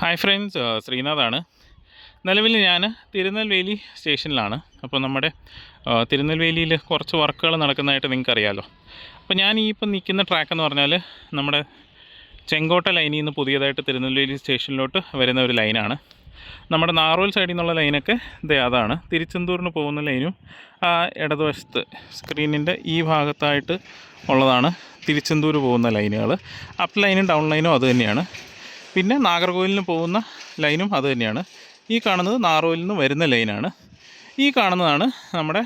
Hi friends, ശ്രീനാഥാണ്. നിലവിൽ ഞാൻ തിരുനെൽവേലി സ്റ്റേഷനിലാണ്. അപ്പോൾ നമ്മുടെ തിരുനെൽവേലിയിൽ കുറച്ച് വർക്കുകൾ നടക്കുന്നതായിട്ട് നിങ്ങൾക്കറിയാമല്ലോ. അപ്പോൾ ഞാൻ ഈ ഇപ്പം നിൽക്കുന്ന ട്രാക്ക് എന്ന് പറഞ്ഞാൽ നമ്മുടെ ചെങ്കോട്ട ലൈനിൽ നിന്ന് പുതിയതായിട്ട് തിരുനെൽവേലി സ്റ്റേഷനിലോട്ട് വരുന്ന ഒരു ലൈനാണ്. നമ്മുടെ നാറോൽ സൈഡിൽ നിന്നുള്ള ലൈനൊക്കെ അതാണ്. തിരുച്ചെന്തൂരിന് പോകുന്ന ലൈനും ഇടതുവശത്ത് സ്ക്രീനിൻ്റെ ഈ ഭാഗത്തായിട്ട് ഉള്ളതാണ് തിരുച്ചെന്തൂർ പോകുന്ന ലൈനുകൾ. അപ്പ് ലൈനും ഡൗൺ ലൈനും അത് തന്നെയാണ്. പിന്നെ നാഗർകോവിലിന് പോകുന്ന ലൈനും അത് തന്നെയാണ്. ഈ കാണുന്നത് നാറോലിൽ നിന്ന് വരുന്ന ലൈനാണ്. ഈ കാണുന്നതാണ് നമ്മുടെ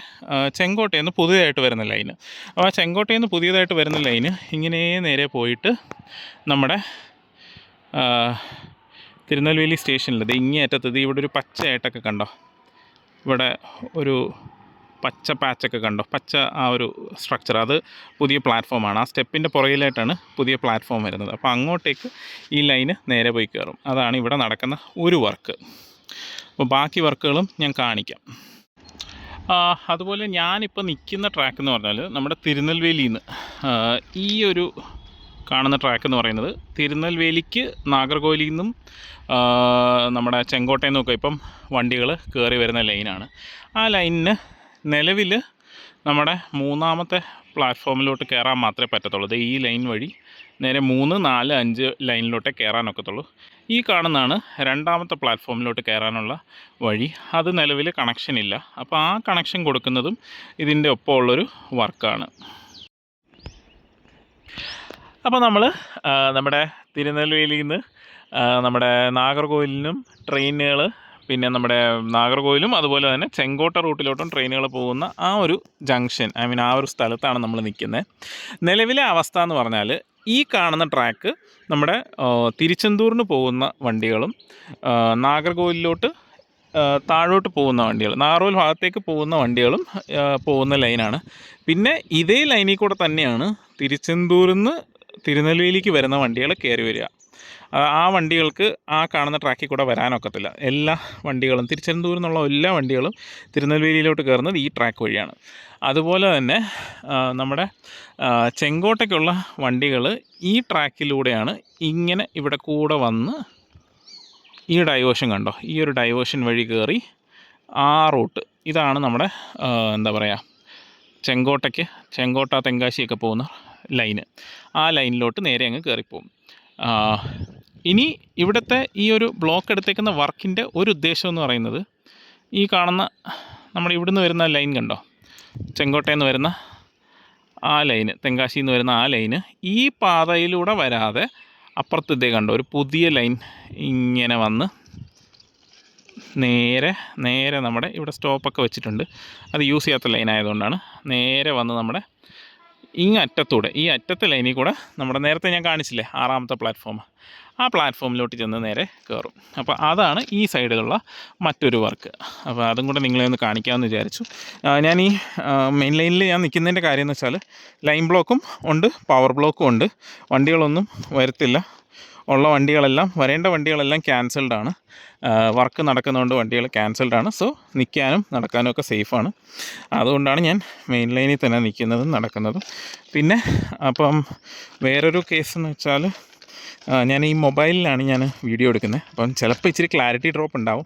ചെങ്കോട്ടയിൽ നിന്ന് പുതിയതായിട്ട് വരുന്ന ലൈന്. അപ്പോൾ ആ ചെങ്കോട്ടയിൽ നിന്ന് പുതിയതായിട്ട് വരുന്ന ലൈന് ഇങ്ങനെ നേരെ പോയിട്ട് നമ്മുടെ തിരുനെൽവേലി സ്റ്റേഷനിൽ ഇങ്ങേ അറ്റത്ത് ഇവിടെ ഒരു പച്ചയായിട്ടൊക്കെ കണ്ടോ, ഇവിടെ ഒരു പച്ച പാച്ചൊക്കെ കണ്ടോ, പച്ച ആ ഒരു സ്ട്രക്ചർ, അത് പുതിയ പ്ലാറ്റ്ഫോമാണ്. ആ സ്റ്റെപ്പിൻ്റെ പുറകിലായിട്ടാണ് പുതിയ പ്ലാറ്റ്ഫോം വരുന്നത്. അപ്പോൾ അങ്ങോട്ടേക്ക് ഈ ലൈന് നേരെ പോയി കയറും. അതാണ് ഇവിടെ നടക്കുന്ന ഒരു വർക്ക്. അപ്പോൾ ബാക്കി വർക്കുകളും ഞാൻ കാണിക്കാം. അതുപോലെ ഞാനിപ്പോൾ നിൽക്കുന്ന ട്രാക്ക് എന്ന് പറഞ്ഞാൽ നമ്മുടെ തിരുനെൽവേലിയിൽ നിന്ന് ഈ ഒരു കാണുന്ന ട്രാക്ക് എന്ന് പറയുന്നത് തിരുനെൽവേലിക്ക് നാഗർകോവിലിൽ നിന്നും നമ്മുടെ ചെങ്കോട്ടയിൽ നിന്നൊക്കെ ഇപ്പം വണ്ടികൾ കയറി വരുന്ന ലൈനാണ്. ആ ലൈനിന് നിലവിൽ നമ്മുടെ മൂന്നാമത്തെ പ്ലാറ്റ്ഫോമിലോട്ട് കയറാൻ മാത്രമേ പറ്റത്തുള്ളൂ. ഈ ലൈൻ വഴി നേരെ 3, 4, 5 ലൈനിലോട്ടേ കയറാനൊക്കത്തുള്ളൂ. ഈ കാണുന്നതാണ് രണ്ടാമത്തെ പ്ലാറ്റ്ഫോമിലോട്ട് കയറാനുള്ള വഴി. അത് നിലവിൽ കണക്ഷൻ ഇല്ല. അപ്പോൾ ആ കണക്ഷൻ കൊടുക്കുന്നതും ഇതിൻ്റെ ഒപ്പമുള്ളൊരു വർക്കാണ്. അപ്പോൾ നമ്മൾ നമ്മുടെ തിരുനെൽവേലിയിൽ നിന്ന് നമ്മുടെ നാഗർകോവിലിനും ട്രെയിനുകൾ, പിന്നെ നമ്മുടെ നാഗർകോവിലും അതുപോലെ തന്നെ ചെങ്കോട്ട റൂട്ടിലോട്ടും ട്രെയിനുകൾ പോകുന്ന ആ ഒരു ജംഗ്ഷൻ, ആ ഒരു സ്ഥലത്താണ് നമ്മൾ നിൽക്കുന്നത്. നിലവിലെ അവസ്ഥ എന്ന് പറഞ്ഞാൽ ഈ കാണുന്ന ട്രാക്ക് നമ്മുടെ തിരുച്ചെന്തൂരിന് പോകുന്ന വണ്ടികളും നാഗർകോവിലിലോട്ട് താഴോട്ട് പോകുന്ന വണ്ടികൾ, നാറോൽ ഭാഗത്തേക്ക് പോകുന്ന വണ്ടികളും പോകുന്ന ലൈനാണ്. പിന്നെ ഇതേ ലൈനിൽ കൂടെ തന്നെയാണ് തിരുച്ചെന്തൂരിൽ നിന്ന് തിരുനെൽവേലിക്ക് വരുന്ന വണ്ടികൾ കയറി വരിക. ആ വണ്ടികൾക്ക് ആ കാണുന്ന ട്രാക്കിൽ കൂടെ വരാനൊക്കത്തില്ല. എല്ലാ വണ്ടികളും തിരുച്ചെന്തൂരിൽ നിന്നുള്ള എല്ലാ വണ്ടികളും തിരുനെൽവേലിയിലോട്ട് കയറുന്നത് ഈ ട്രാക്ക് വഴിയാണ്. അതുപോലെ തന്നെ നമ്മുടെ ചെങ്കോട്ടയ്ക്കുള്ള വണ്ടികൾ ഈ ട്രാക്കിലൂടെയാണ് ഇങ്ങനെ ഇവിടെ കൂടെ വന്ന് ഈ ഡൈവേഷൻ കണ്ടോ, ഈ ഒരു ഡൈവേഷൻ വഴി കയറി ആ റൂട്ട്, ഇതാണ് നമ്മുടെ ചെങ്കോട്ട തെങ്കാശിയൊക്കെ പോകുന്ന ലൈന്. ആ ലൈനിലോട്ട് നേരെ അങ്ങ് കയറിപ്പോവും. ഇനി ഇവിടുത്തെ ഈ ഒരു ബ്ലോക്ക് എടുത്തേക്കുന്ന വർക്കിൻ്റെ ഒരു ഉദ്ദേശം എന്ന് പറയുന്നത് ഈ കാണുന്ന നമ്മുടെ ഇവിടുന്ന് വരുന്ന ലൈൻ കണ്ടോ, ചെങ്കോട്ടയിൽ നിന്ന് വരുന്ന ആ ലൈന്, തെങ്കാശിയിൽ നിന്ന് വരുന്ന ആ ലൈന് ഈ പാതയിലൂടെ വരാതെ അപ്പുറത്തേ കണ്ടോ ഒരു പുതിയ ലൈൻ ഇങ്ങനെ വന്ന് നേരെ നമ്മുടെ ഇവിടെ സ്റ്റോപ്പൊക്കെ വെച്ചിട്ടുണ്ട്. അത് യൂസ് ചെയ്യാത്ത ലൈൻ ആയതുകൊണ്ടാണ് നേരെ വന്ന് നമ്മുടെ അറ്റത്തൂടെ, ഈ അറ്റത്തെ ലൈനിൽ കൂടെ നമ്മുടെ നേരത്തെ ഞാൻ കാണിച്ചില്ലേ 6ാമത്തെ പ്ലാറ്റ്ഫോം, ആ പ്ലാറ്റ്ഫോമിലോട്ട് ചെന്ന് നേരെ കയറും. അപ്പോൾ അതാണ് ഈ സൈഡിലുള്ള മറ്റൊരു വർക്ക്. അപ്പോൾ അതും കൂടെ നിങ്ങളെ ഒന്ന് കാണിക്കാമെന്ന് വിചാരിച്ചു. ഞാൻ ഈ മെയിൻ ലൈനിൽ ഞാൻ നിൽക്കുന്നതിൻ്റെ കാര്യം എന്ന് വെച്ചാൽ ലൈൻ ബ്ലോക്കും ഉണ്ട്, പവർ ബ്ലോക്കും ഉണ്ട്. വണ്ടികളൊന്നും വരത്തില്ല. ഉള്ള വണ്ടികളെല്ലാം, വരേണ്ട വണ്ടികളെല്ലാം ക്യാൻസൽഡാണ്. വർക്ക് നടക്കുന്നതുകൊണ്ട് വണ്ടികൾ ക്യാൻസൽഡാണ്. സോ നിൽക്കാനും നടക്കാനും ഒക്കെ സേഫാണ്. അതുകൊണ്ടാണ് ഞാൻ മെയിൻ ലൈനിൽ തന്നെ നിൽക്കുന്നതും നടക്കുന്നതും. പിന്നെ അപ്പം വേറൊരു കേസെന്ന് വെച്ചാൽ ഞാൻ ഈ മൊബൈലിലാണ് ഞാൻ വീഡിയോ എടുക്കുന്നത്. അപ്പം ചിലപ്പോൾ ഇച്ചിരി ക്ലാരിറ്റി ഡ്രോപ്പ് ഉണ്ടാവും.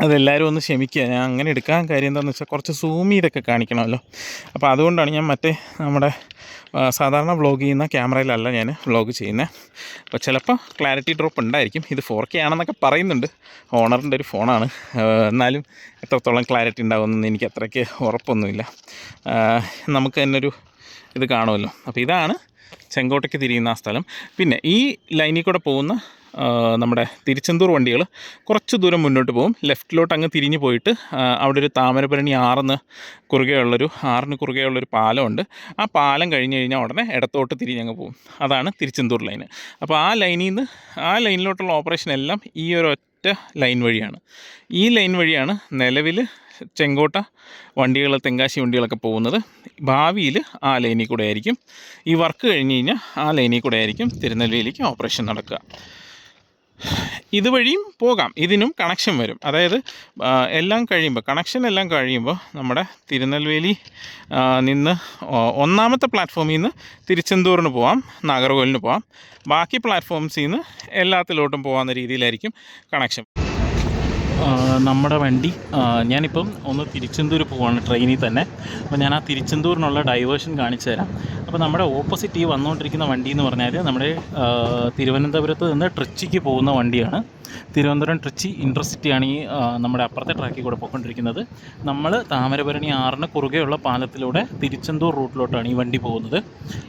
അതെല്ലാവരും ഒന്ന് ക്ഷമിക്കുക. ഞാൻ അങ്ങനെ എടുക്കാൻ കാര്യം എന്താണെന്ന് വെച്ചാൽ കുറച്ച് സൂം ചെയ്തൊക്കെ കാണിക്കണമല്ലോ. അപ്പോൾ അതുകൊണ്ടാണ് ഞാൻ നമ്മുടെ സാധാരണ വ്ളോഗ് ചെയ്യുന്ന ക്യാമറയിലല്ല ഞാൻ വ്ളോഗ് ചെയ്യുന്നത്. അപ്പോൾ ചിലപ്പോൾ ക്ലാരിറ്റി ഡ്രോപ്പ് ഉണ്ടായിരിക്കും. ഇത് 4K ആണെന്നൊക്കെ പറയുന്നുണ്ട്. ഓണറിൻ്റെ ഒരു ഫോണാണ്. എന്നാലും എത്രത്തോളം ക്ലാരിറ്റി ഉണ്ടാകുമെന്ന് എനിക്ക് അത്രയ്ക്ക് ഉറപ്പൊന്നുമില്ല. നമുക്ക് തന്നെ ഒരു ഇത് കാണുമല്ലോ. അപ്പോൾ ഇതാണ് ചെങ്കോട്ടയ്ക്ക് തിരിയുന്ന ആ സ്ഥലം. പിന്നെ ഈ ലൈനിൽ കൂടെ പോകുന്ന നമ്മുടെ തിരുച്ചെന്തൂർ വണ്ടികൾ കുറച്ച് ദൂരം മുന്നോട്ട് പോകും. ലെഫ്റ്റിലോട്ട് അങ്ങ് തിരിഞ്ഞ് പോയിട്ട് അവിടെ ഒരു താമരപരണി ആറിന് കുറുകെയുള്ളൊരു പാലമുണ്ട്. ആ പാലം കഴിഞ്ഞ് കഴിഞ്ഞാൽ ഉടനെ ഇടത്തോട്ട് തിരിഞ്ഞങ്ങ് പോകും. അതാണ് തിരുച്ചെന്തൂർ ലൈന്. അപ്പോൾ ആ ലൈനിലോട്ടുള്ള ഓപ്പറേഷൻ എല്ലാം ഈ ഒരൊറ്റ ലൈൻ വഴിയാണ്. ഈ ലൈൻ വഴിയാണ് നിലവിൽ ചെങ്കോട്ട വണ്ടികൾ, തെങ്കാശി വണ്ടികളൊക്കെ പോകുന്നത്. ഭാവിയിൽ ആ ലൈനിൽ കൂടെ ആയിരിക്കും, ഈ വർക്ക് കഴിഞ്ഞ് കഴിഞ്ഞാൽ ആ ലൈനിൽ കൂടെ ആയിരിക്കും തിരുനെൽവേലിക്ക് ഓപ്പറേഷൻ നടക്കുക. ഇതുവഴിയും പോകാം, ഇതിനും കണക്ഷൻ വരും. അതായത് എല്ലാം കഴിയുമ്പോൾ കണക്ഷൻ എല്ലാം കഴിയുമ്പോൾ നമ്മുടെ തിരുനെൽവേലി നിന്ന് ഒന്നാമത്തെ പ്ലാറ്റ്ഫോമിൽ നിന്ന് തിരുച്ചെന്തൂരിന് പോകാം, നാഗർകോവിലിന് പോകാം. ബാക്കി പ്ലാറ്റ്ഫോംസിൽ നിന്ന് എല്ലാത്തിലോട്ടും പോകാവുന്ന രീതിയിലായിരിക്കും കണക്ഷൻ. നമ്മുടെ വണ്ടി ഞാനിപ്പം ഒന്ന് തിരുച്ചെന്തൂർ പോവാണ് ട്രെയിനിൽ തന്നെ. അപ്പോൾ ഞാൻ ആ തിരുച്ചെന്തൂരിനുള്ള ഡൈവേർഷൻ കാണിച്ചു തരാം. അപ്പോൾ നമ്മുടെ ഓപ്പോസിറ്റ് ഈ വന്നുകൊണ്ടിരിക്കുന്ന വണ്ടി എന്ന് പറഞ്ഞാൽ നമ്മുടെ തിരുവനന്തപുരത്ത് നിന്ന് ട്രിച്ചിക്ക് പോകുന്ന വണ്ടിയാണ്. തിരുവനന്തപുരം ട്രിച്ചി ഇൻ്റർസിറ്റിയാണ് ഈ നമ്മുടെ അപ്പുറത്തെ ട്രാക്കിൽ കൂടെ പോയിക്കൊണ്ടിരിക്കുന്നത്. നമ്മൾ താമരപരണി 6 കുറുകെയുള്ള പാലത്തിലൂടെ തിരുച്ചെന്തൂർ റൂട്ടിലോട്ടാണ് ഈ വണ്ടി പോകുന്നത്.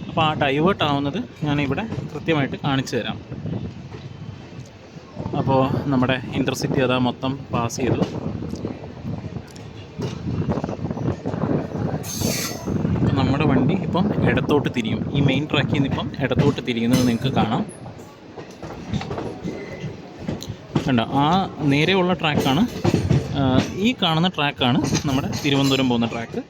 അപ്പോൾ ആ ഡൈവേർട്ട് ആവുന്നത് ഞാനിവിടെ കൃത്യമായിട്ട് കാണിച്ചു തരാം. അപ്പോൾ നമ്മുടെ ഇൻ്റർസിറ്റി അതാ മൊത്തം പാസ് ചെയ്തു. അപ്പം നമ്മുടെ വണ്ടി ഇപ്പം ഇടത്തോട്ട് തിരിയും. ഈ മെയിൻ ട്രാക്കിൽ നിന്ന് ഇപ്പം ഇടത്തോട്ട് തിരിയുന്നത് നിങ്ങൾക്ക് കാണാം. കണ്ടോ, ആ നേരെയുള്ള ട്രാക്കാണ്. ഈ കാണുന്ന ട്രാക്കാണ് നമ്മുടെ തിരുവനന്തപുരം പോകുന്ന ട്രാക്ക്.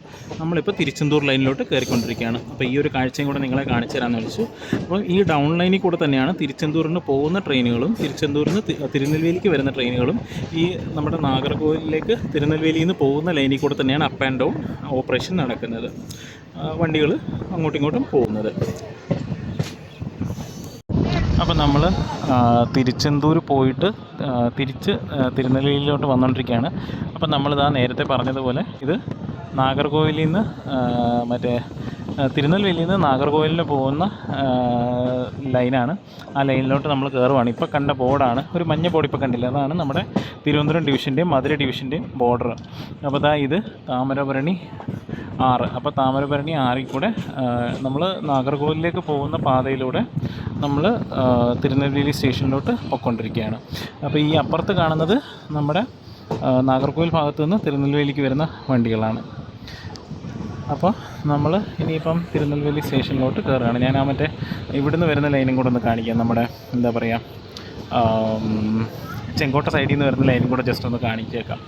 നമ്മളിപ്പോൾ തിരുച്ചെന്തൂർ ലൈനിലോട്ട് കയറിക്കൊണ്ടിരിക്കുകയാണ്. അപ്പോൾ ഈ ഒരു കാഴ്ചയും കൂടെ നിങ്ങളെ കാണിച്ചു തരാമെന്ന് വിളിച്ചു. അപ്പോൾ ഈ ഡൗൺ ലൈനിൽ കൂടെ തന്നെയാണ് തിരുച്ചെന്തൂരിന് പോകുന്ന ട്രെയിനുകളും തിരുച്ചെന്തൂരിൽ നിന്ന് തിരുനെൽവേലിക്ക് വരുന്ന ട്രെയിനുകളും ഈ നമ്മുടെ നാഗർകോവിലിലേക്ക് തിരുനെൽവേലിയിൽ നിന്ന് പോകുന്ന ലൈനിൽ കൂടെ തന്നെയാണ് അപ്പ് ആൻഡ് ഡൗൺ ഓപ്പറേഷൻ നടക്കുന്നത്, വണ്ടികൾ അങ്ങോട്ടും ഇങ്ങോട്ടും പോകുന്നത്. അപ്പോൾ നമ്മൾ തിരുച്ചെന്തൂർ പോയിട്ട് തിരിച്ച് തിരുനെൽവേലിയിലോട്ട് വന്നുകൊണ്ടിരിക്കുകയാണ്. അപ്പം നമ്മളിതാ നേരത്തെ പറഞ്ഞതുപോലെ ഇത് നാഗർകോവിലിൽ നിന്ന് തിരുനെൽവേലിയിൽ നിന്ന് നാഗർകോവിലിന് പോകുന്ന ലൈനാണ്. ആ ലൈനിലോട്ട് നമ്മൾ കയറുവാണ്. ഇപ്പോൾ കണ്ട ബോർഡാണ്, ഒരു മഞ്ഞ ബോർഡ് ഇപ്പോൾ കണ്ടില്ല, അതാണ് നമ്മുടെ തിരുവനന്തപുരം ഡിവിഷൻ്റെയും മധുര ഡിവിഷൻ്റെയും ബോർഡർ. അപ്പോൾ ഇതാ ഇത് താമരപരണി 6. അപ്പോൾ താമരപരണി 6ൽ കൂടെ നമ്മൾ നാഗർകോവിലിലേക്ക് പോകുന്ന പാതയിലൂടെ നമ്മൾ തിരുനെൽവേലി സ്റ്റേഷനിലോട്ട് പൊയ്ക്കൊണ്ടിരിക്കുകയാണ്. അപ്പോൾ ഈ അപ്പുറത്ത് കാണുന്നത് നമ്മുടെ നാഗർകോവിൽ ഭാഗത്തു നിന്ന് തിരുനെൽവേലിക്ക് വരുന്ന വണ്ടികളാണ്. അപ്പോൾ നമ്മൾ ഇനിയിപ്പം തിരുനെൽവേലി സ്റ്റേഷനിലോട്ട് കയറുകയാണ്. ഞാൻ ആ മറ്റേ ഇവിടുന്ന് വരുന്ന ലൈനും കൂടെ ഒന്ന് കാണിക്കാം. നമ്മുടെ എന്താ പറയുക, ചെങ്കോട്ട സൈഡിൽ നിന്ന് വരുന്ന ലൈനും കൂടെ ജസ്റ്റ് ഒന്ന് കാണിച്ചേക്കാം.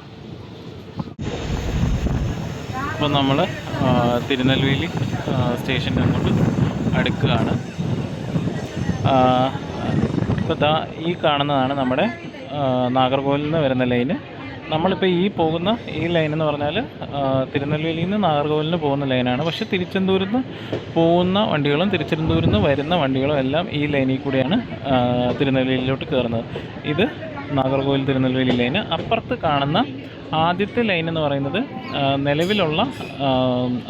അപ്പോൾ നമ്മൾ തിരുനെൽവേലി സ്റ്റേഷൻ്റെ അങ്ങോട്ട് അടുക്കുകയാണ്. ഇപ്പോൾ ഈ കാണുന്നതാണ് നമ്മുടെ നാഗർകോവിലിൽ നിന്ന് വരുന്ന ലൈന്. നമ്മളിപ്പോൾ ഈ പോകുന്ന ഈ ലൈൻ എന്ന് പറഞ്ഞാൽ തിരുനെൽവേലിയിൽ നിന്ന് നാഗർകോവിലിന് പോകുന്ന ലൈനാണ്. പക്ഷേ തിരുച്ചെന്തൂരിൽ നിന്ന് പോകുന്ന വണ്ടികളും തിരുച്ചെന്തൂരിൽ നിന്ന് വരുന്ന വണ്ടികളും എല്ലാം ഈ ലൈനിൽ കൂടിയാണ് തിരുനെൽവേലിയിലോട്ട് കയറുന്നത്. ഇത് നാഗർകോവിൽ തിരുനെൽവേലി ലൈന്. അപ്പുറത്ത് കാണുന്ന ആദ്യത്തെ ലൈൻ എന്ന് പറയുന്നത് നിലവിലുള്ള,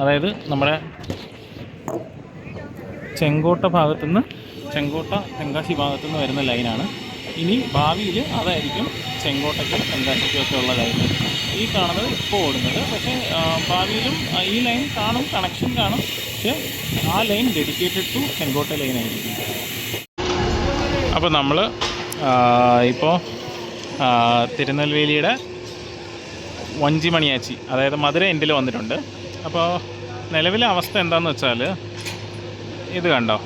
അതായത് നമ്മുടെ ചെങ്കോട്ട ഭാഗത്തുനിന്ന്, ചെങ്കോട്ട തെങ്കാശി ഭാഗത്തുനിന്ന് വരുന്ന ലൈനാണ്. ഇനി ഭാവിയിൽ അതായിരിക്കും ചെങ്കോട്ടയ്ക്കും തെങ്കാശിക്കും ഒക്കെ ഉള്ള ലൈൻ. ഈ കാണുന്നത് ഇപ്പോൾ ഓടുന്നത്. പക്ഷേ ഭാവിയിലും ഈ ലൈൻ കാണും, കണക്ഷൻ കാണും. പക്ഷേ ആ ലൈൻ ഡെഡിക്കേറ്റഡ് ടു ചെങ്കോട്ട ലൈനായിരിക്കും. അപ്പോൾ നമ്മൾ ഇപ്പോൾ തിരുനെൽവേലിയുടെ വഞ്ചിമണിയാച്ചി, അതായത് മധുര എൻഡിൽ വന്നിട്ടുണ്ട്. അപ്പോൾ നിലവിലെ അവസ്ഥ എന്താണെന്ന് വെച്ചാൽ ഇത് കണ്ടോ,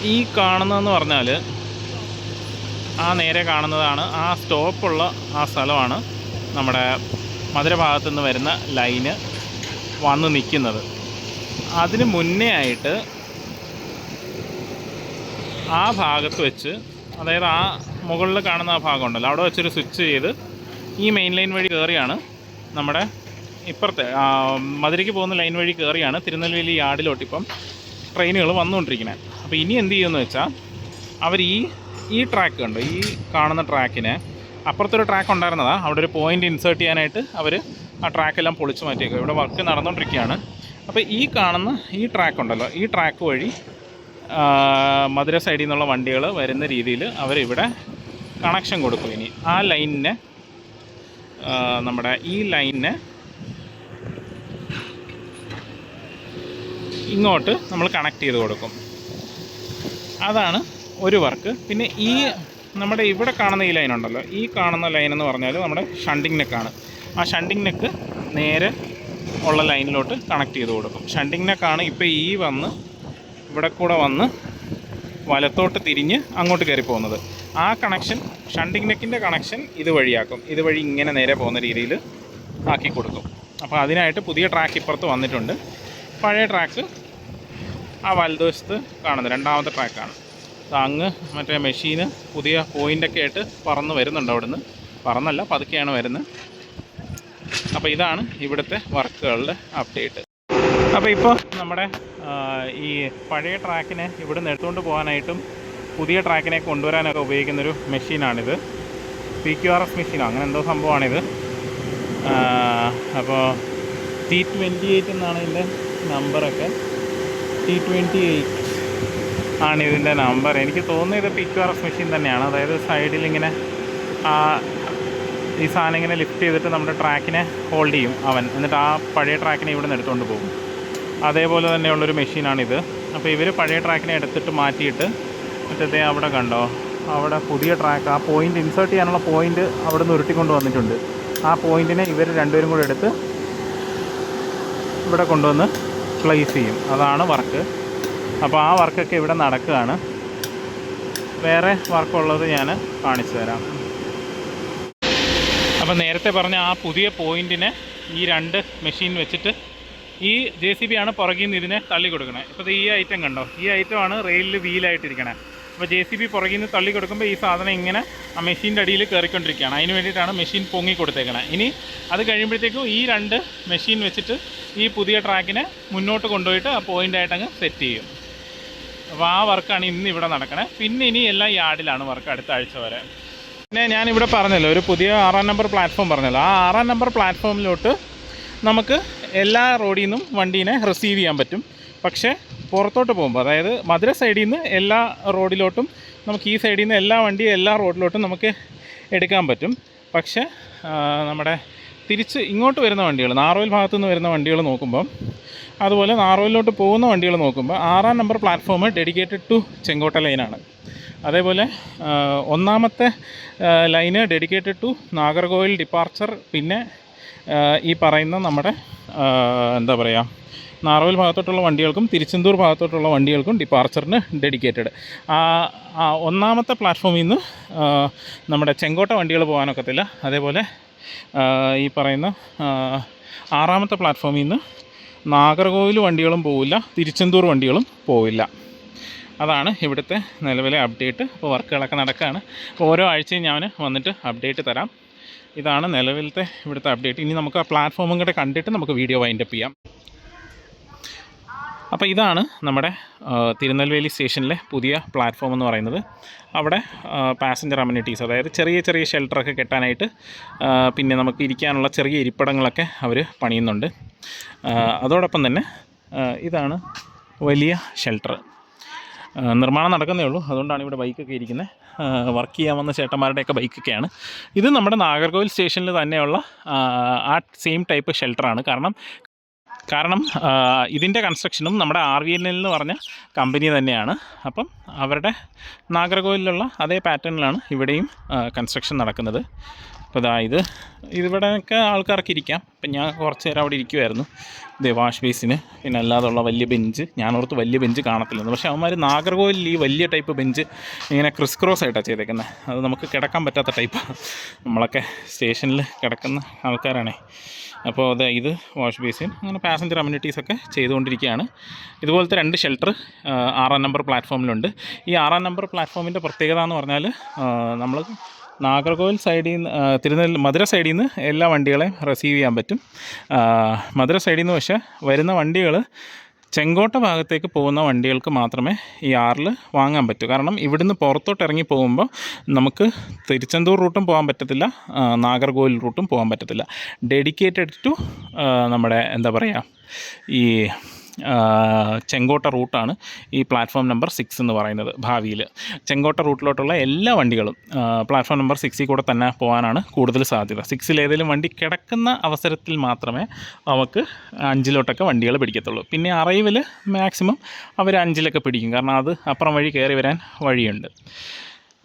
ഈ കാണുന്നതെന്ന് പറഞ്ഞാൽ ആ നേരെ കാണുന്നതാണ് ആ സ്റ്റോപ്പുള്ള ആ സ്ഥലമാണ് നമ്മുടെ മധുര ഭാഗത്തുനിന്ന് വരുന്ന ലൈന് വന്ന് നിൽക്കുന്നത്. അതിന് മുന്നേ ആയിട്ട് ആ ഭാഗത്ത് വെച്ച്, അതായത് ആ മുകളിൽ കാണുന്ന ആ ഭാഗം ഉണ്ടല്ലോ, അവിടെ വെച്ചൊരു സ്വിച്ച് ചെയ്ത് ഈ മെയിൻ ലൈൻ വഴി കയറിയാണ് നമ്മുടെ ഇപ്പുറത്തെ മധുരയ്ക്ക് പോകുന്ന ലൈൻ വഴി കയറിയാണ് തിരുനെൽവേലി യാർഡിലോട്ട് ഇപ്പം ട്രെയിനുകൾ വന്നുകൊണ്ടിരിക്കുന്നത്. അപ്പോൾ ഇനി എന്ത് ചെയ്യുമെന്ന് വെച്ചാൽ അവർ ഈ ട്രാക്ക് ഉണ്ട്, ഈ കാണുന്ന ട്രാക്കിന് അപ്പുറത്തൊരു ട്രാക്ക് ഉണ്ടായിരുന്നതാണ്. അവിടെ ഒരു പോയിൻ്റ് ഇൻസേർട്ട് ചെയ്യാനായിട്ട് അവർ ആ ട്രാക്കെല്ലാം പൊളിച്ച് മാറ്റിയേക്കും. ഇവിടെ വർക്ക് നടന്നുകൊണ്ടിരിക്കുകയാണ്. അപ്പോൾ ഈ കാണുന്ന ഈ ട്രാക്ക് ഉണ്ടല്ലോ, ഈ ട്രാക്ക് വഴി മധുര സൈഡിൽ നിന്നുള്ള വണ്ടികൾ വരുന്ന രീതിയിൽ അവരിവിടെ കണക്ഷൻ കൊടുക്കും. ഇനി ആ ലൈനിനെ, നമ്മുടെ ഈ ലൈനിനെ ഇങ്ങോട്ട് നമ്മൾ കണക്ട് ചെയ്ത് കൊടുക്കും. അതാണ് ഒരു വർക്ക്. പിന്നെ ഈ നമ്മുടെ ഇവിടെ കാണുന്ന ഈ ലൈൻ ഉണ്ടല്ലോ, ഈ കാണുന്ന ലൈൻ എന്ന് പറഞ്ഞാൽ നമ്മുടെ ഷണ്ടിങ് നെക്കാണ്. ആ ഷണ്ടിങ് നെക്ക് നേരെ ഉള്ള ലൈനിലോട്ട് കണക്ട് ചെയ്ത് കൊടുക്കും. ഷണ്ടിങ് നെക്കാണ് ഇപ്പോൾ ഈ വന്ന് ഇവിടെ കൂടെ വന്ന് വലത്തോട്ട് തിരിഞ്ഞ് അങ്ങോട്ട് കയറി പോകുന്നത്. ആ കണക്ഷൻ, ഷണ്ടിങ് നെക്കിൻ്റെ കണക്ഷൻ ഇതുവഴിയാക്കും. ഇതുവഴി ഇങ്ങനെ നേരെ പോകുന്ന രീതിയിൽ ആക്കി കൊടുക്കും. അപ്പോൾ അതിനായിട്ട് പുതിയ ട്രാക്ക് ഇപ്പുറത്ത് വന്നിട്ടുണ്ട്. പഴയ ട്രാക്ക് ആ വലതുവശത്ത് കാണുന്നത് രണ്ടാമത്തെ ട്രാക്കാണ്. അങ്ങ് മറ്റേ മെഷീന് പുതിയ പോയിൻ്റൊക്കെ ആയിട്ട് പറന്ന് വരുന്നുണ്ട് അവിടുന്ന്. പറന്നല്ല, പതുക്കെയാണ് വരുന്നത്. അപ്പോൾ ഇതാണ് ഇവിടുത്തെ വർക്കുകളുടെ അപ്ഡേറ്റ്. അപ്പോൾ ഇപ്പോൾ നമ്മുടെ ഈ പഴയ ട്രാക്കിനെ ഇവിടെ നിന്ന് എടുത്തുകൊണ്ട് പോകാനായിട്ടും പുതിയ ട്രാക്കിനെ കൊണ്ടുവരാനൊക്കെ ഉപയോഗിക്കുന്നൊരു മെഷീനാണിത്. PQRS മെഷീനോ അങ്ങനെ എന്തോ സംഭവമാണിത്. അപ്പോൾ T28 എന്നാണ് ഇതിൻ്റെ നമ്പറൊക്കെ. T28 ആണ് ഇതിൻ്റെ നമ്പർ. എനിക്ക് തോന്നുന്നത് ഇത് PQRS മെഷീൻ തന്നെയാണ്. അതായത് സൈഡിലിങ്ങനെ ഈ സാധനം ഇങ്ങനെ ലിഫ്റ്റ് ചെയ്തിട്ട് നമ്മുടെ ട്രാക്കിനെ ഹോൾഡ് ചെയ്യും അവൻ. എന്നിട്ട് ആ പഴയ ട്രാക്കിനെ ഇവിടെ നിന്ന് എടുത്തുകൊണ്ട് പോകും. അതേപോലെ തന്നെയുള്ളൊരു മെഷീനാണിത്. അപ്പോൾ ഇവർ പഴയ ട്രാക്കിനെ എടുത്തിട്ട് മാറ്റിയിട്ട് മറ്റേ അവിടെ കണ്ടോ, അവിടെ പുതിയ ട്രാക്ക്, ആ പോയിൻ്റ് ഇൻസേർട്ട് ചെയ്യാനുള്ള പോയിൻ്റ് അവിടെ നിന്ന് ഉരുട്ടിക്കൊണ്ട് വന്നിട്ടുണ്ട്. ആ പോയിൻറ്റിനെ ഇവർ രണ്ടുപേരും കൂടെ എടുത്ത് ഇവിടെ കൊണ്ടുവന്ന് പ്ലേസ് ചെയ്യും. അതാണ് വർക്ക്. അപ്പോൾ ആ വർക്കൊക്കെ ഇവിടെ നടക്കുകയാണ്. വേറെ വർക്കുള്ളത് ഞാൻ കാണിച്ചു തരാം. അപ്പോൾ നേരത്തെ പറഞ്ഞ ആ പുതിയ പോയിൻറ്റിനെ ഈ രണ്ട് മെഷീൻ വെച്ചിട്ട് ഈ JCB ആണ് പുറകിൽ നിന്ന് ഇതിനെ തള്ളി കൊടുക്കണേ. ഇപ്പോൾ ഈ ഐറ്റം കണ്ടോ, ഈ ഐറ്റമാണ് റെയിലിൽ വീലായിട്ടിരിക്കണേ. അപ്പോൾ JCB പുറകിൽ നിന്ന് തള്ളി കൊടുക്കുമ്പോൾ ഈ സാധനം ഇങ്ങനെ ആ മെഷീൻ്റെ അടിയിൽ കയറിക്കൊണ്ടിരിക്കുകയാണ്. അതിന് വേണ്ടിയിട്ടാണ് മെഷീൻ പൊങ്ങി കൊടുത്തേക്കണേ. ഇനി അത് കഴിയുമ്പോഴത്തേക്കും ഈ രണ്ട് മെഷീൻ വെച്ചിട്ട് ഈ പുതിയ ട്രാക്കിനെ മുന്നോട്ട് കൊണ്ടുപോയിട്ട് ആ പോയിൻ്റായിട്ട് അങ്ങ് സെറ്റ് ചെയ്യും. അപ്പോൾ ആ വർക്കാണ് ഇന്ന് ഇവിടെ നടക്കണേ. പിന്നെ ഇനി എല്ലാം യാർഡിലാണ് വർക്ക് അടുത്ത ആഴ്ച വരെ. പിന്നെ ഞാനിവിടെ പറഞ്ഞല്ലോ ഒരു പുതിയ 6-ാം നമ്പർ പ്ലാറ്റ്ഫോം പറഞ്ഞല്ലോ. ആ 6-ാം നമ്പർ പ്ലാറ്റ്ഫോമിലോട്ട് നമുക്ക് എല്ലാ റോഡിൽ നിന്നും വണ്ടീനെ റിസീവ് ചെയ്യാൻ പറ്റും. പക്ഷേ പുറത്തോട്ട് പോകുമ്പോൾ, അതായത് മധുര സൈഡിൽ നിന്ന് എല്ലാ റോഡിലോട്ടും നമുക്ക് ഈ സൈഡിൽ നിന്ന് എല്ലാ വണ്ടിയും എല്ലാ റോഡിലോട്ടും നമുക്ക് എടുക്കാൻ പറ്റും. പക്ഷേ നമ്മുടെ തിരിച്ച് ഇങ്ങോട്ട് വരുന്ന വണ്ടികൾ, നാറോയിൽ ഭാഗത്തു നിന്ന് വരുന്ന വണ്ടികൾ നോക്കുമ്പം, അതുപോലെ നാറോയിലോട്ട് പോകുന്ന വണ്ടികൾ നോക്കുമ്പോൾ 6-ാം number platform dedicated to Chenkotta ലൈനാണ്. അതേപോലെ 1-ാമത്തെ ലൈന് ഡെഡിക്കേറ്റഡ് ടു നാഗർകോവിൽ ഡിപ്പാർച്ചർ. പിന്നെ ഈ പറയുന്ന നമ്മുടെ എന്താ പറയുക, നാറോയിൽ ഭാഗത്തോട്ടുള്ള വണ്ടികൾക്കും തിരുച്ചെന്തൂർ ഭാഗത്തോട്ടുള്ള വണ്ടികൾക്കും ഡിപ്പാർച്ചറിന് ഡെഡിക്കേറ്റഡ്. 1-ാമത്തെ പ്ലാറ്റ്ഫോമിൽ നിന്ന് നമ്മുടെ ചെങ്കോട്ട വണ്ടികൾ പോകാനൊക്കത്തില്ല. അതേപോലെ ഈ പറയുന്ന 6-ാമത്തെ പ്ലാറ്റ്ഫോമിൽ നിന്ന് നാഗർകോവിൽ വണ്ടികളും പോവില്ല, തിരുച്ചെന്തൂർ വണ്ടികളും പോവില്ല. അതാണ് ഇവിടുത്തെ നിലവിലെ അപ്ഡേറ്റ്. അപ്പോൾ വർക്കുകളൊക്കെ നടക്കുകയാണ്. അപ്പോൾ ഓരോ ആഴ്ചയും ഞാൻ വന്നിട്ട് അപ്ഡേറ്റ് തരാം. ഇതാണ് നിലവിലത്തെ ഇവിടുത്തെ അപ്ഡേറ്റ്. ഇനി നമുക്ക് ആ പ്ലാറ്റ്ഫോമും കൂടെ കണ്ടിട്ട് നമുക്ക് വീഡിയോ വൈൻഡപ്പ് ചെയ്യാം. അപ്പോൾ ഇതാണ് നമ്മുടെ തിരുനെൽവേലി സ്റ്റേഷനിലെ പുതിയ പ്ലാറ്റ്ഫോം എന്ന് പറയുന്നത്. അവിടെ പാസഞ്ചർ അമ്യൂണിറ്റീസ്, അതായത് ചെറിയ ചെറിയ ഷെൽട്ടറൊക്കെ കെട്ടാനായിട്ട്, പിന്നെ നമുക്ക് ഇരിക്കാനുള്ള ചെറിയ ഇരിപ്പിടങ്ങളൊക്കെ അവർ പണിയുന്നുണ്ട്. അതോടൊപ്പം തന്നെ ഇതാണ് വലിയ ഷെൽട്ടർ. നിർമ്മാണം നടക്കുന്നേ ഉള്ളൂ. അതുകൊണ്ടാണ് ഇവിടെ ബൈക്കൊക്കെ ഇരിക്കുന്നത്. വർക്ക് ചെയ്യാൻ വന്ന ചേട്ടന്മാരുടെയൊക്കെ ബൈക്കൊക്കെയാണ്. ഇത് നമ്മുടെ നാഗർകോവിൽ സ്റ്റേഷനിൽ തന്നെയുള്ള ആ സെയിം ടൈപ്പ് ഷെൽട്ടറാണ്. കാരണം ഇതിൻ്റെ കൺസ്ട്രക്ഷനും നമ്മുടെ RVNL എന്ന് പറഞ്ഞ കമ്പനി തന്നെയാണ്. അപ്പം അവരുടെ നാഗർകോവിലുള്ള അതേ പാറ്റേണിലാണ് ഇവിടെയും കൺസ്ട്രക്ഷൻ നടക്കുന്നത്. അപ്പോൾ ഇതിവിടെയൊക്കെ ആൾക്കാർക്ക് ഇരിക്കാം. അപ്പം ഞാൻ കുറച്ച് നേരം അവിടെ ഇരിക്കുമായിരുന്നു. വാഷ് ബേസിന്, പിന്നെ അല്ലാതുള്ള വലിയ ബെഞ്ച്. ഞാനോർത്ത് വലിയ ബെഞ്ച് കാണത്തില്ലെന്ന്. പക്ഷേ അവന്മാർ നാഗർകോവിലിൽ ഈ വലിയ ടൈപ്പ് ബെഞ്ച് ഇങ്ങനെ ക്രിസ് ക്രോസ് ആയിട്ടാണ് ചെയ്തേക്കുന്നത്. അത് നമുക്ക് കിടക്കാൻ പറ്റാത്ത ടൈപ്പാണ്. നമ്മളൊക്കെ സ്റ്റേഷനിൽ കിടക്കുന്ന ആൾക്കാരാണേ. അപ്പോൾ ഇത് വാഷ് ബേസിൻ, അങ്ങനെ പാസഞ്ചർ അമ്യൂണിറ്റീസൊക്കെ ചെയ്തുകൊണ്ടിരിക്കുകയാണ്. ഇതുപോലത്തെ 2 ഷെൽട്ടർ 6-ാം നമ്പർ പ്ലാറ്റ്ഫോമിലുണ്ട്. ഈ 6-ാം നമ്പർ പ്ലാറ്റ്ഫോമിൻ്റെ പ്രത്യേകത എന്ന് പറഞ്ഞാൽ നമ്മൾ നാഗർകോവിൽ സൈഡിൽ നിന്ന് മധുര സൈഡിൽ നിന്ന് എല്ലാ വണ്ടികളെയും റിസീവ് ചെയ്യാൻ പറ്റും. മധുര സൈഡിൽ നിന്ന് പക്ഷേ വരുന്ന വണ്ടികൾ ചെങ്കോട്ട ഭാഗത്തേക്ക് പോകുന്ന വണ്ടികൾക്ക് മാത്രമേ ഈ 6-ൽ വാങ്ങാൻ പറ്റൂ. കാരണം ഇവിടുന്ന് പുറത്തോട്ട് ഇറങ്ങി പോകുമ്പോൾ നമുക്ക് തിരുച്ചെന്തൂർ റൂട്ടും പോകാൻ പറ്റത്തില്ല, നാഗർകോവിൽ റൂട്ടും പോകാൻ പറ്റത്തില്ല. ഡെഡിക്കേറ്റഡ് ടു നമ്മുടെ എന്താ പറയുക, ഈ ചെങ്കോട്ട റൂട്ടാണ് ഈ പ്ലാറ്റ്ഫോം നമ്പർ 6 എന്ന് പറയുന്നത്. ഭാവിയിൽ ചെങ്കോട്ട റൂട്ടിലോട്ടുള്ള എല്ലാ വണ്ടികളും പ്ലാറ്റ്ഫോം നമ്പർ 6ൽ കൂടെ തന്നെ പോകാനാണ് കൂടുതൽ സാധ്യത. 6ൽ ഏതെങ്കിലും വണ്ടി കിടക്കുന്ന അവസരത്തിൽ മാത്രമേ നമുക്ക് 5ലോട്ടൊക്കെ വണ്ടികൾ പിടിക്കത്തുള്ളൂ. പിന്നെ അറൈവിൽ മാക്സിമം അവർ 5ലൊക്കെ പിടിക്കും. കാരണം അത് അപ്പുറം വഴി കയറി വരാൻ വഴിയുണ്ട്.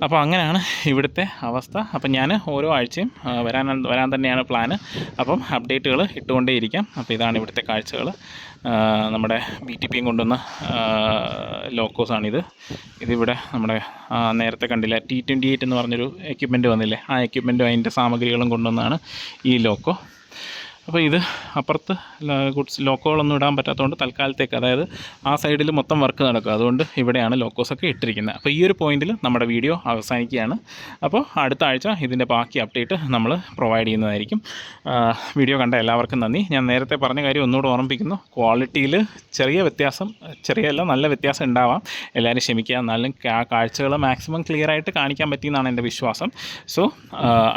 അപ്പോൾ അങ്ങനെയാണ് ഇവിടുത്തെ അവസ്ഥ. അപ്പം ഞാൻ ഓരോ ആഴ്ചയും വരാൻ തന്നെയാണ് പ്ലാന്. അപ്പം അപ്ഡേറ്റുകൾ ഇട്ടുകൊണ്ടേയിരിക്കാം. അപ്പോൾ ഇതാണ് ഇവിടുത്തെ കാഴ്ചകൾ. നമ്മുടെ BTPയും കൊണ്ടുവന്ന ലോക്കോസാണിത്. ഇതിവിടെ നമ്മുടെ നേരത്തെ കണ്ടില്ല T28 എന്ന് പറഞ്ഞൊരു എക്യുപ്മെൻറ്റ് വന്നില്ലേ, ആ എക്യുപ്മെൻറ്റും അതിൻ്റെ സാമഗ്രികളും കൊണ്ടുവന്നാണ് ഈ ലോക്കോ. അപ്പോൾ ഇത് അപ്പുറത്ത് ഗുഡ്സ് ലോക്കോകളൊന്നും ഇടാൻ പറ്റാത്തതുകൊണ്ട് തൽക്കാലത്തേക്ക്, അതായത് ആ സൈഡിൽ മൊത്തം വർക്ക് നടക്കും, അതുകൊണ്ട് ഇവിടെയാണ് ലോക്കോസൊക്കെ ഇട്ടിരിക്കുന്നത്. അപ്പോൾ ഈ ഒരു പോയിന്റിൽ നമ്മുടെ വീഡിയോ അവസാനിക്കുകയാണ്. അപ്പോൾ അടുത്ത ആഴ്ച ഇതിൻ്റെ ബാക്കി അപ്ഡേറ്റ് നമ്മൾ പ്രൊവൈഡ് ചെയ്യുന്നതായിരിക്കും. വീഡിയോ കണ്ട എല്ലാവർക്കും നന്ദി. ഞാൻ നേരത്തെ പറഞ്ഞ കാര്യം ഒന്നുകൂടെ ഓർമ്മിപ്പിക്കുന്നു, ക്വാളിറ്റിയിൽ ചെറിയ വ്യത്യാസം, ചെറിയല്ല നല്ല വ്യത്യാസം ഉണ്ടാവാം, എല്ലാവരും ക്ഷമിക്കുക. എന്നാലും ആ കാഴ്ചകൾ മാക്സിമം ക്ലിയർ ആയിട്ട് കാണിക്കാൻ പറ്റിയെന്നാണ് എൻ്റെ വിശ്വാസം. സോ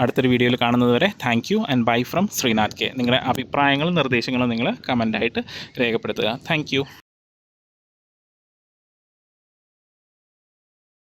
അടുത്തൊരു വീഡിയോയിൽ കാണുന്നത് വരെ thank you and bye from Sreenath K. നിങ്ങളുടെ അഭിപ്രായങ്ങളും നിർദ്ദേശങ്ങളും നിങ്ങൾ കമൻ്റായിട്ട് രേഖപ്പെടുത്തുക. Thank U.